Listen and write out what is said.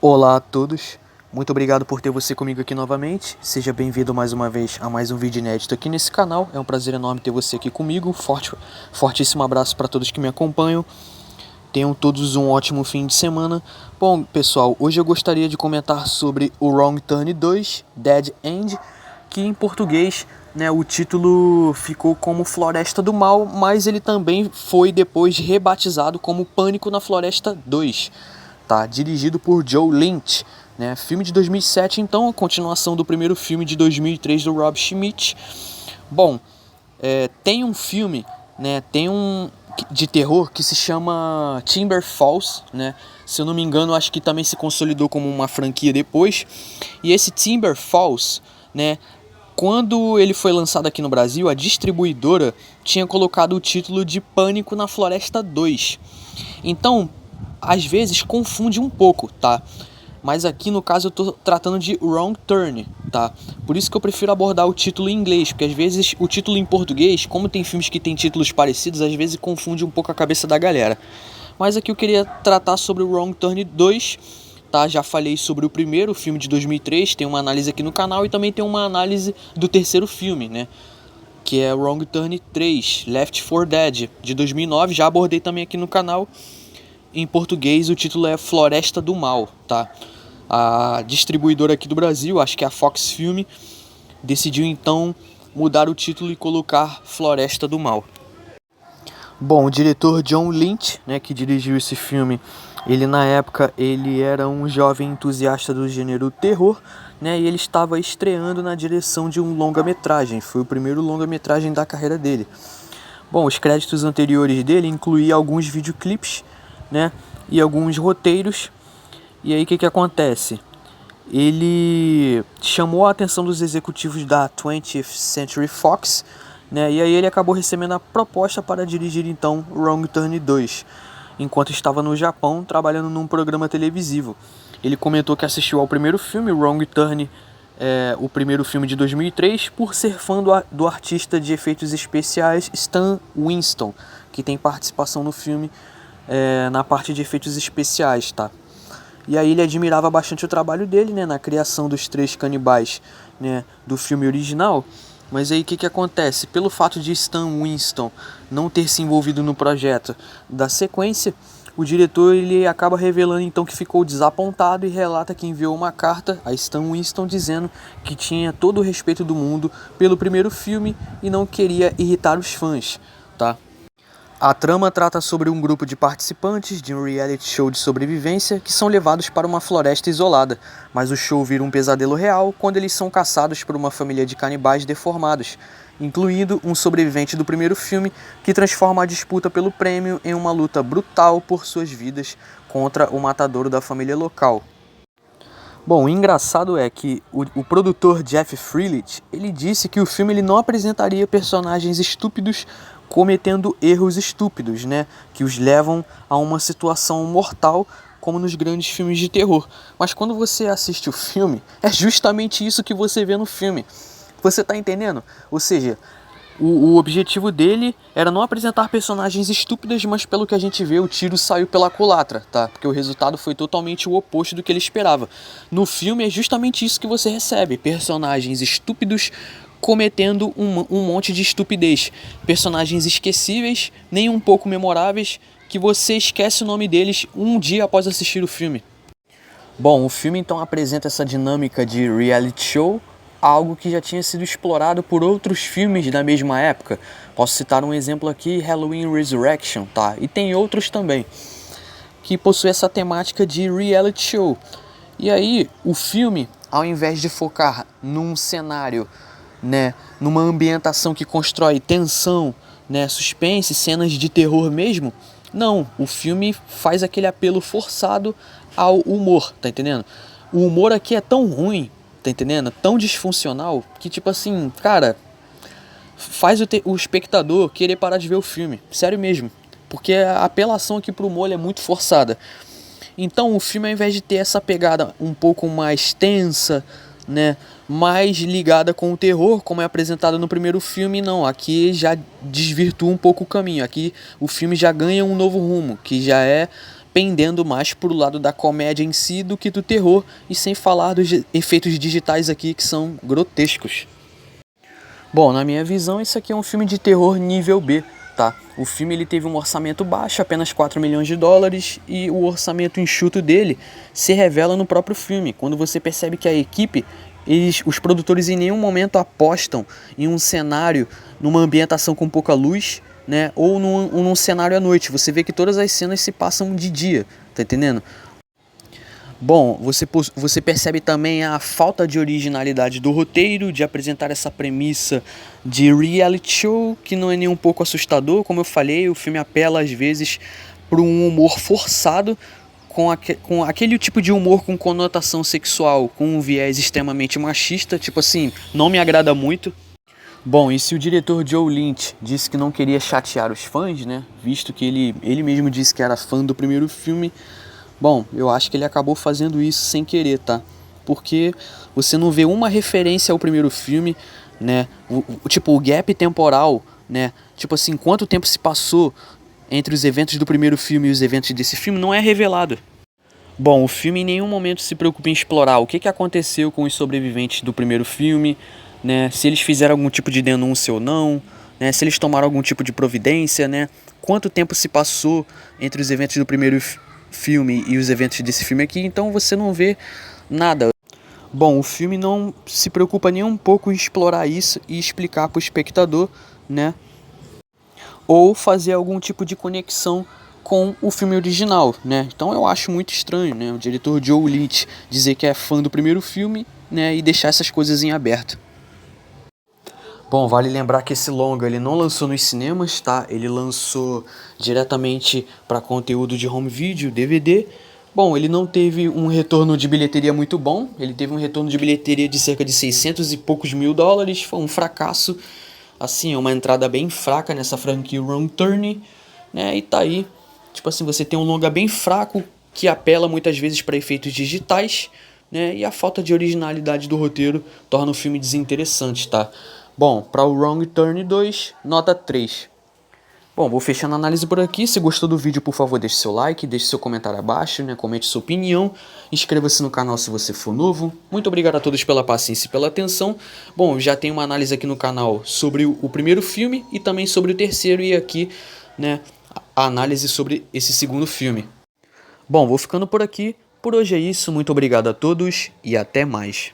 Olá a todos, muito obrigado por ter você comigo aqui novamente. Seja bem-vindo mais uma vez a mais um vídeo inédito aqui nesse canal. É um prazer enorme ter você aqui comigo. Fortíssimo abraço para todos que me acompanham. Tenham todos um ótimo fim de semana. Bom, pessoal, hoje eu gostaria de comentar sobre o Wrong Turn 2, Dead End, que em português, né, o título ficou como Floresta do Mal, mas ele também foi depois rebatizado como Pânico na Floresta 2, tá? Dirigido por Joe Lynch, né? Filme de 2007, então, a continuação do primeiro filme de 2003 do Rob Schmidt. Bom, tem um filme, né, tem um de terror que se chama Timber Falls, né? Se eu não me engano, acho que também se consolidou como uma franquia depois. E esse Timber Falls, né, quando ele foi lançado aqui no Brasil, a distribuidora tinha colocado o título de Pânico na Floresta 2. Então, às vezes confunde um pouco, tá? Mas aqui no caso eu tô tratando de Wrong Turn, tá? Por isso que eu prefiro abordar o título em inglês, porque às vezes o título em português, como tem filmes que tem títulos parecidos, às vezes confunde um pouco a cabeça da galera. Mas aqui eu queria tratar sobre o Wrong Turn 2, tá? Já falei sobre o primeiro filme de 2003, tem uma análise aqui no canal e também tem uma análise do terceiro filme, né? Que é Wrong Turn 3, Left 4 Dead, de 2009, já abordei também aqui no canal. Em português o título é Floresta do Mal, tá? A distribuidora aqui do Brasil, acho que é a Fox Film, decidiu então mudar o título e colocar Floresta do Mal. Bom, o diretor John Lynch, né, que dirigiu esse filme, ele na época ele era um jovem entusiasta do gênero terror, né, e ele estava estreando na direção de um longa-metragem. Foi o primeiro longa-metragem da carreira dele. Bom, os créditos anteriores dele incluíam alguns videoclipes, né, e alguns roteiros. E aí o que acontece? Ele chamou a atenção dos executivos da 20th Century Fox, né, e aí ele acabou recebendo a proposta para dirigir então Wrong Turn 2, enquanto estava no Japão trabalhando num programa televisivo. Ele comentou que assistiu ao primeiro filme, Wrong Turn, o primeiro filme de 2003, por ser fã do artista de efeitos especiais Stan Winston, que tem participação no filme na parte de efeitos especiais, tá? E aí ele admirava bastante o trabalho dele, né, na criação dos três canibais, né, do filme original. Mas aí o que acontece? Pelo fato de Stan Winston não ter se envolvido no projeto da sequência, o diretor ele acaba revelando então que ficou desapontado e relata que enviou uma carta a Stan Winston dizendo que tinha todo o respeito do mundo pelo primeiro filme e não queria irritar os fãs, tá? A trama trata sobre um grupo de participantes de um reality show de sobrevivência que são levados para uma floresta isolada, mas o show vira um pesadelo real quando eles são caçados por uma família de canibais deformados, incluindo um sobrevivente do primeiro filme que transforma a disputa pelo prêmio em uma luta brutal por suas vidas contra o matadouro da família local. Bom, o engraçado é que o produtor Jeff Freelich, ele disse que o filme ele não apresentaria personagens estúpidos cometendo erros estúpidos, né, que os levam a uma situação mortal como nos grandes filmes de terror. Mas quando você assiste o filme, é justamente isso que você vê no filme. Você tá entendendo? Ou seja, o objetivo dele era não apresentar personagens estúpidas, mas pelo que a gente vê, o tiro saiu pela culatra, tá? Porque o resultado foi totalmente o oposto do que ele esperava. No filme é justamente isso que você recebe: personagens estúpidos cometendo um monte de estupidez. Personagens esquecíveis, nem um pouco memoráveis, que você esquece o nome deles um dia após assistir o filme. Bom, o filme então apresenta essa dinâmica de reality show, algo que já tinha sido explorado por outros filmes da mesma época. Posso citar um exemplo aqui, Halloween Resurrection, tá? E tem outros também, que possuem essa temática de reality show. E aí, o filme, ao invés de focar num cenário, né, numa ambientação que constrói tensão, né, suspense, cenas de terror mesmo, não, o filme faz aquele apelo forçado ao humor, tá entendendo? O humor aqui é tão ruim, tá entendendo? Tão disfuncional, que tipo assim, cara, faz o espectador querer parar de ver o filme, sério mesmo. Porque a apelação aqui pro humor é muito forçada. Então o filme, ao invés de ter essa pegada um pouco mais tensa, né, mais ligada com o terror, como é apresentado no primeiro filme, não. Aqui já desvirtua um pouco o caminho. Aqui o filme já ganha um novo rumo, que já é pendendo mais pro lado da comédia em si do que do terror, e sem falar dos efeitos digitais aqui que são grotescos. Bom, na minha visão, isso aqui é um filme de terror nível B, tá? O filme ele teve um orçamento baixo, apenas 4 milhões de dólares, e o orçamento enxuto dele se revela no próprio filme, quando você percebe que a equipe, os produtores em nenhum momento apostam em um cenário, numa ambientação com pouca luz, né? Ou num cenário à noite. Você vê que todas as cenas se passam de dia, tá entendendo? Bom, você percebe também a falta de originalidade do roteiro, de apresentar essa premissa de reality show, que não é nem um pouco assustador. Como eu falei, o filme apela às vezes para um humor forçado, com aquele tipo de humor com conotação sexual, com um viés extremamente machista, tipo assim, não me agrada muito. Bom, e se o diretor Joe Lynch disse que não queria chatear os fãs, né, visto que ele mesmo disse que era fã do primeiro filme, bom, eu acho que ele acabou fazendo isso sem querer, tá? Porque você não vê uma referência ao primeiro filme, né? Tipo, o gap temporal, né? Tipo assim, quanto tempo se passou entre os eventos do primeiro filme e os eventos desse filme não é revelado. Bom, o filme em nenhum momento se preocupa em explorar o que aconteceu com os sobreviventes do primeiro filme, né? Se eles fizeram algum tipo de denúncia ou não, né? Se eles tomaram algum tipo de providência, né? Quanto tempo se passou entre os eventos do primeiro filme e os eventos desse filme aqui, então você não vê nada. Bom, o filme não se preocupa nem um pouco em explorar isso e explicar para o espectador, né? Ou fazer algum tipo de conexão com o filme original, né? Então eu acho muito estranho, né? O diretor Joe Lynch dizer que é fã do primeiro filme, né? E deixar essas coisas em aberto. Bom, vale lembrar que esse longa ele não lançou nos cinemas, tá? Ele lançou diretamente para conteúdo de home video, DVD. Bom, ele não teve um retorno de bilheteria muito bom. Ele teve um retorno de bilheteria de cerca de 600 e poucos mil dólares. Foi um fracasso. Assim, é uma entrada bem fraca nessa franquia Wrong Turn, né? E tá aí. Tipo assim, você tem um longa bem fraco que apela muitas vezes para efeitos digitais, né? E a falta de originalidade do roteiro torna o filme desinteressante, tá? Bom, para o Wrong Turn 2, nota 3. Bom, vou fechando a análise por aqui. Se gostou do vídeo, por favor, deixe seu like, deixe seu comentário abaixo, né? Comente sua opinião. Inscreva-se no canal se você for novo. Muito obrigado a todos pela paciência e pela atenção. Bom, já tem uma análise aqui no canal sobre o primeiro filme e também sobre o terceiro, e aqui, né, a análise sobre esse segundo filme. Bom, vou ficando por aqui. Por hoje é isso. Muito obrigado a todos e até mais.